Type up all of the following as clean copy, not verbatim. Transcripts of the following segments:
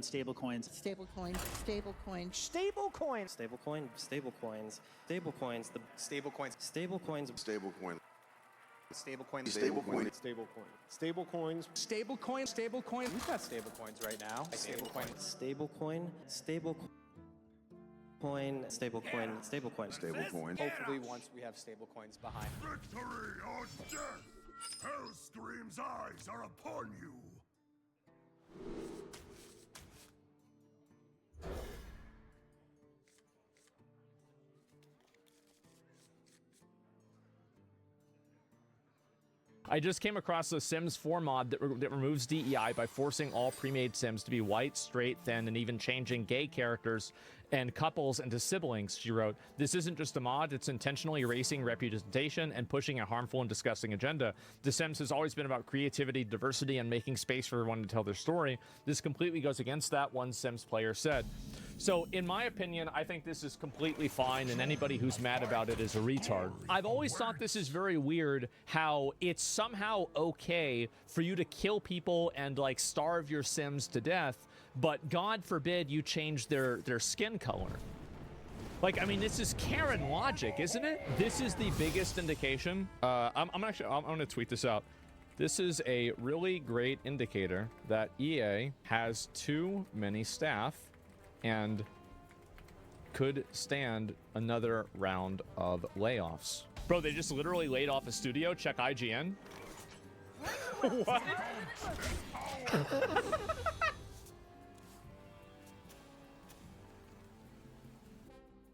on stablecoins. Stablecoin, stablecoin, Stablecoin. Stablecoin, stablecoins, stablecoins, the Stablecoins. stablecoins, Stablecoin. Stablecoin. Stablecoin. Stablecoins. Stablecoin. Stablecoin. We've got stablecoins right now. Stablecoin. stablecoin, stablecoin, stablecoin, stablecoin. Stablecoin. Hopefully, once we have stablecoins behind. Victory or death! Hellscream's eyes are upon you! I just came across a Sims 4 mod that removes DEI by forcing all pre-made Sims to be white, straight, thin, and even changing gay characters and couples into siblings, she wrote. This isn't just a mod, it's intentionally erasing representation and pushing a harmful and disgusting agenda. The Sims has always been about creativity, diversity, and making space for everyone to tell their story. This completely goes against that, one Sims player said. So, in my opinion, I think this is completely fine, and anybody who's mad about it is a retard. I've always thought this is very weird, how it's somehow okay for you to kill people and, like, starve your Sims to death, but God forbid you change their skin color. Like, I mean, this is Karen logic, isn't it? This is the biggest indication. I'm gonna tweet this out. This is a really great indicator that EA has too many staff and could stand another round of layoffs. Bro, they just literally laid off a studio. Check IGN. What?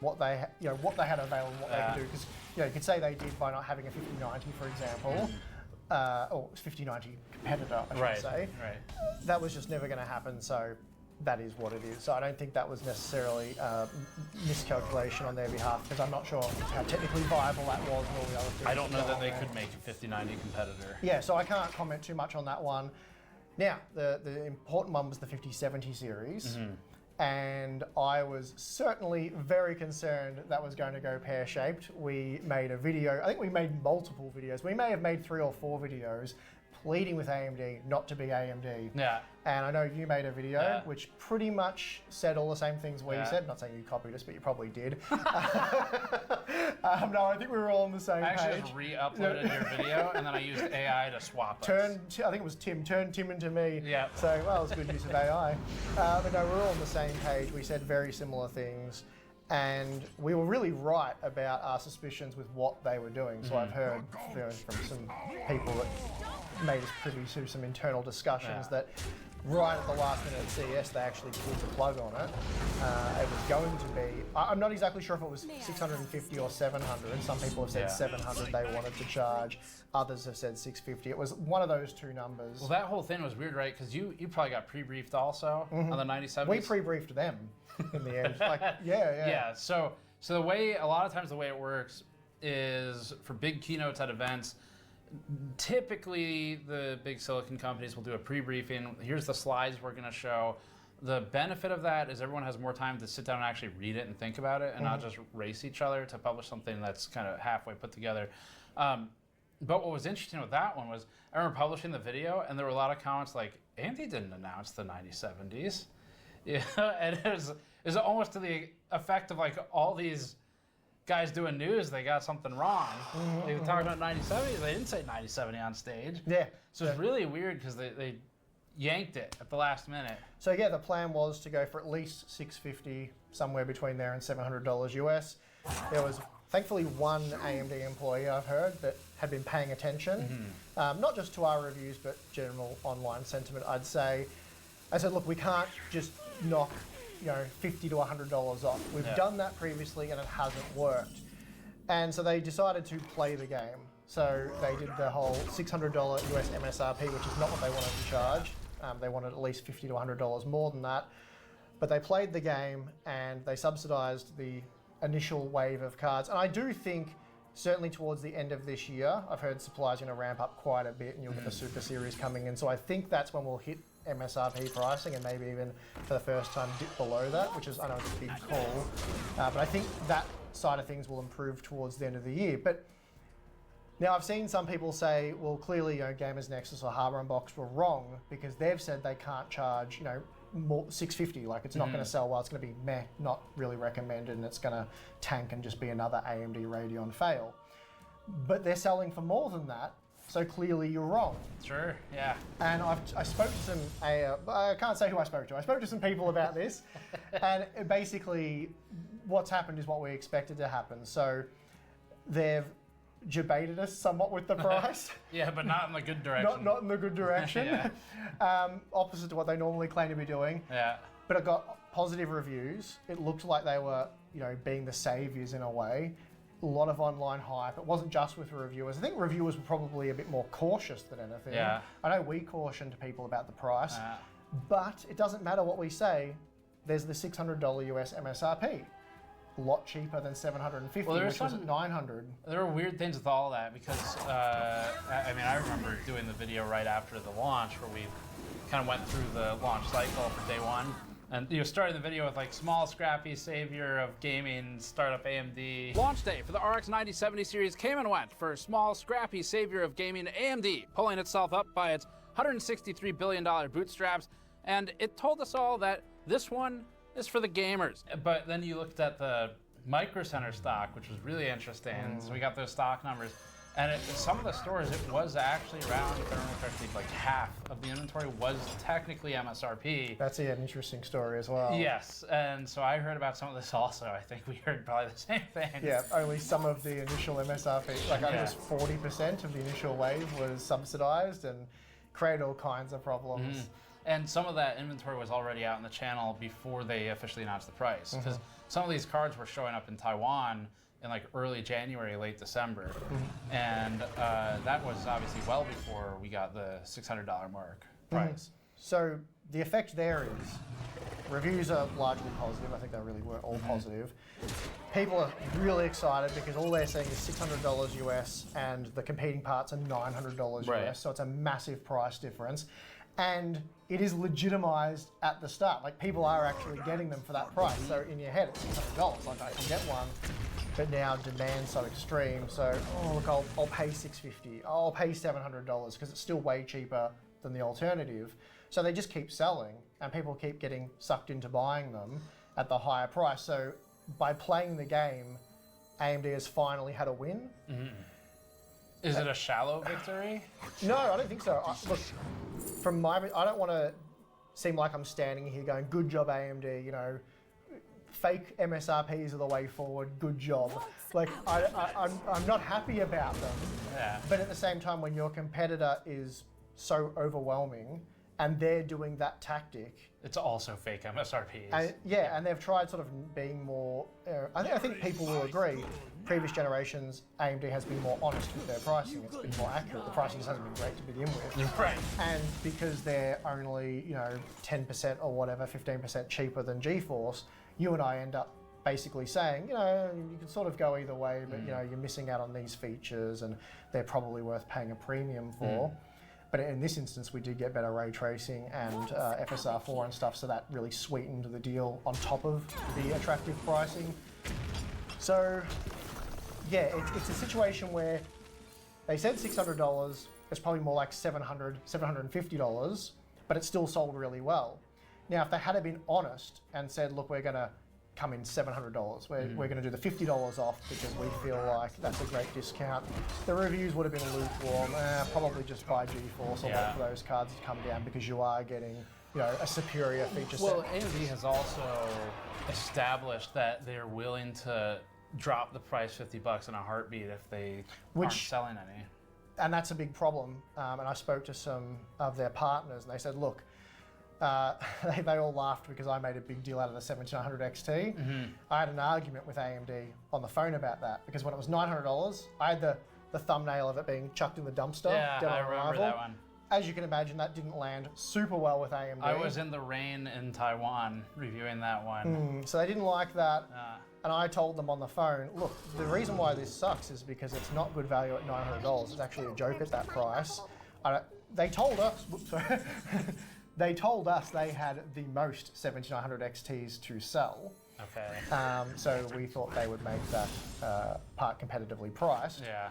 What they had available, what they could do, because you could say they did by not having a 5090, for example, or 5090 competitor, I should say. Right. That was just never going to happen. So that is what it is. So I don't think that was necessarily miscalculation on their behalf, because I'm not sure how technically viable that was and all the other things. I don't know that they could make a 5090 competitor. Yeah, so I can't comment too much on that one. Now, the important one was the 5070 series. And I was certainly very concerned that was going to go pear-shaped. We made a video, I think we made multiple videos. We may have made 3 or 4 videos pleading with AMD not to be AMD. Yeah. And I know you made a video which pretty much said all the same things we said. Not saying you copied us, but you probably did. No, I think we were all on the same page. I actually just re-uploaded your video, and then I used AI to swap us. I think it was Tim. Turn Tim into me. Yeah. So, well, it's good use of AI. But no, we're all on the same page. We said very similar things. And we were really right about our suspicions with what they were doing. So I've heard from some people that made us privy to some internal discussions that right at the last minute at CES, they actually pulled the plug on it. It was going to be, I'm not exactly sure if it was 650 or 700. Some people have said 700 they wanted to charge. Others have said 650. It was one of those two numbers. Well, that whole thing was weird, right? Because you probably got pre-briefed also on the 97s. We pre-briefed them in the end. Yeah, so the way, a lot of times the way it works is for big keynotes at events, typically the big silicon companies will do a pre-briefing. Here's the slides we're going to show. The benefit of that is everyone has more time to sit down and actually read it and think about it and not just race each other to publish something that's kind of halfway put together. But what was interesting with that one was I remember publishing the video and there were a lot of comments like, Andy didn't announce the 9070s. Yeah, and it was almost to the effect of like all these guys doing news, they got something wrong. They were talking about 9070s, they didn't say 9070 on stage. Yeah. So it's really weird because they yanked it at the last minute. So yeah, the plan was to go for at least $650, somewhere between there and $700 US. There was thankfully one AMD employee I've heard that had been paying attention, not just to our reviews, but general online sentiment, I'd say. I said, look, we can't just knock $50 to $100 off. We've done that previously and it hasn't worked. And so they decided to play the game. So they did the whole $600 US MSRP, which is not what they wanted to charge. They wanted at least $50 to $100 more than that. But they played the game and they subsidized the initial wave of cards. And I do think, certainly towards the end of this year, I've heard supply's going to ramp up quite a bit and you'll get the Super Series coming in. So I think that's when we'll hit MSRP pricing and maybe even for the first time dip below that, which is, I know it's a big call. But I think that side of things will improve towards the end of the year. But now I've seen some people say, well, clearly, Gamers Nexus or Harbour Unboxed were wrong because they've said they can't charge, more 650. Like it's not going to sell well. It's going to be meh, not really recommended, and it's going to tank and just be another AMD Radeon fail. But they're selling for more than that, so clearly you're wrong. Sure, yeah. And I spoke to some, I can't say who I spoke to. I spoke to some people about this, and basically what's happened is what we expected to happen. So they've debated us somewhat with the price. Yeah, but not in the good direction. Not in the good direction. Opposite to what they normally claim to be doing. Yeah. But it got positive reviews. It looked like they were, being the saviors in a way. A lot of online hype. It wasn't just with reviewers. I think reviewers were probably a bit more cautious than anything. Yeah. I know we cautioned people about the price, but it doesn't matter what we say. There's the $600 US MSRP. A lot cheaper than $750, which was at $900. There were weird things with all that because, I remember doing the video right after the launch where we kind of went through the launch cycle for day one. And starting the video with like small, scrappy savior of gaming, startup AMD. Launch day for the RX 9070 series came and went for small, scrappy savior of gaming AMD, pulling itself up by its $163 billion bootstraps. And it told us all that this one is for the gamers. But then you looked at the Micro Center stock, which was really interesting. So we got those stock numbers. And some of the stores, it was actually around, if I remember correctly, like half of the inventory was technically MSRP. That's an interesting story as well. Yes, and so I heard about some of this also. I think we heard probably the same thing. Yeah, only some of the initial MSRP, like I was 40% of the initial wave was subsidized and created all kinds of problems. And some of that inventory was already out in the channel before they officially announced the price. Because some of these cards were showing up in Taiwan in like early January, late December. And that was obviously well before we got the $600 mark price. So the effect there is reviews are largely positive. I think they really were all positive. People are really excited because all they're seeing is $600 US and the competing parts are $900 US. So it's a massive price difference. And it is legitimized at the start. Like people are actually getting them for that price. So in your head, it's $600. Like I can get one. But now demand's so extreme. So, look, I'll pay $650. I'll pay $700 because it's still way cheaper than the alternative. So they just keep selling and people keep getting sucked into buying them at the higher price. So by playing the game, AMD has finally had a win. Is it a shallow victory? No, I don't think so. Look, I don't want to seem like I'm standing here going, good job AMD, fake MSRPs are the way forward, good job. Like, I'm not happy about them. Yeah. But at the same time, when your competitor is so overwhelming and they're doing that tactic. It's also fake MSRPs. And they've tried sort of being more, I think people will agree, previous generations, AMD has been more honest with their pricing. It's been more accurate. The pricing just hasn't been great to begin with. Right. And because they're only, 10% or whatever, 15% cheaper than GeForce, you and I end up basically saying, you can sort of go either way, but you're missing out on these features and they're probably worth paying a premium for. But in this instance, we did get better ray tracing and FSR4 and stuff, so that really sweetened the deal on top of the attractive pricing. So, yeah, it's a situation where they said $600, it's probably more like $700, $750, but it still sold really well. Now, if they had been honest and said, look, we're going to come in $700, we're going to do the $50 off because we feel like that's a great discount, the reviews would have been lukewarm. Probably just buy GeForce or wait for those cards to come down because you are getting a superior feature set. Well, AMD has also established that they're willing to drop the price $50 in a heartbeat if they aren't selling any. And that's a big problem. And I spoke to some of their partners and they said, look, they all laughed because I made a big deal out of the 1700 XT. I had an argument with AMD on the phone about that because when it was $900, I had the thumbnail of it being chucked in the dumpster. Yeah, dead on I remember arrival. that one. As you can imagine, that didn't land super well with AMD. I was in the rain in Taiwan reviewing that one. So they didn't like that. And I told them on the phone, look, the reason why this sucks is because it's not good value at $900. It's actually a joke at that price. They told us, they told us they had the most 7900 XTs to sell. Okay. So we thought they would make that part competitively priced. Yeah.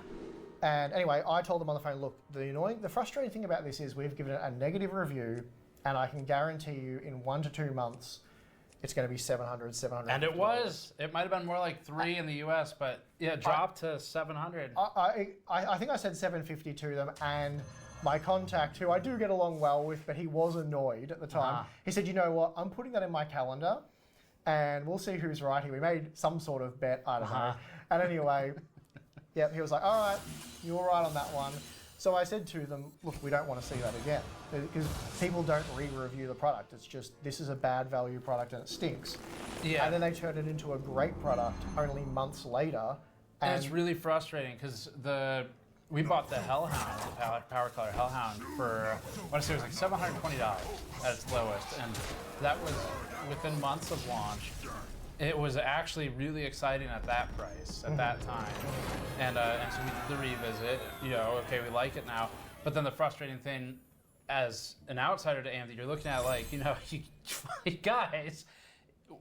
And anyway, I told them on the phone, look, the frustrating thing about this is we've given it a negative review and I can guarantee you in 1 to 2 months, it's going to be 700, 700. And it was. It might have been more like 3 in the US, but yeah, it dropped to 700. I think I said 750 to them, and my contact, who I do get along well with, but he was annoyed at the time, he said, you know what, I'm putting that in my calendar, and we'll see who's right here. We made some sort of bet, I don't know. And anyway, yeah, he was like, all right, you were right on that one. So I said to them, look, we don't want to see that again, because people don't re-review the product. It's just, this is a bad value product and it stinks. Yeah. And then they turned it into a great product only months later. And it's really frustrating because we bought the Hellhound, the Power Color Hellhound, for, I want to say it was like $720 at its lowest. And that was within months of launch. It was actually really exciting at that price, at that time. And so we did the revisit, you know, okay, we like it now. But then the frustrating thing, as an outsider to AMD, you're looking at like, you know, you guys,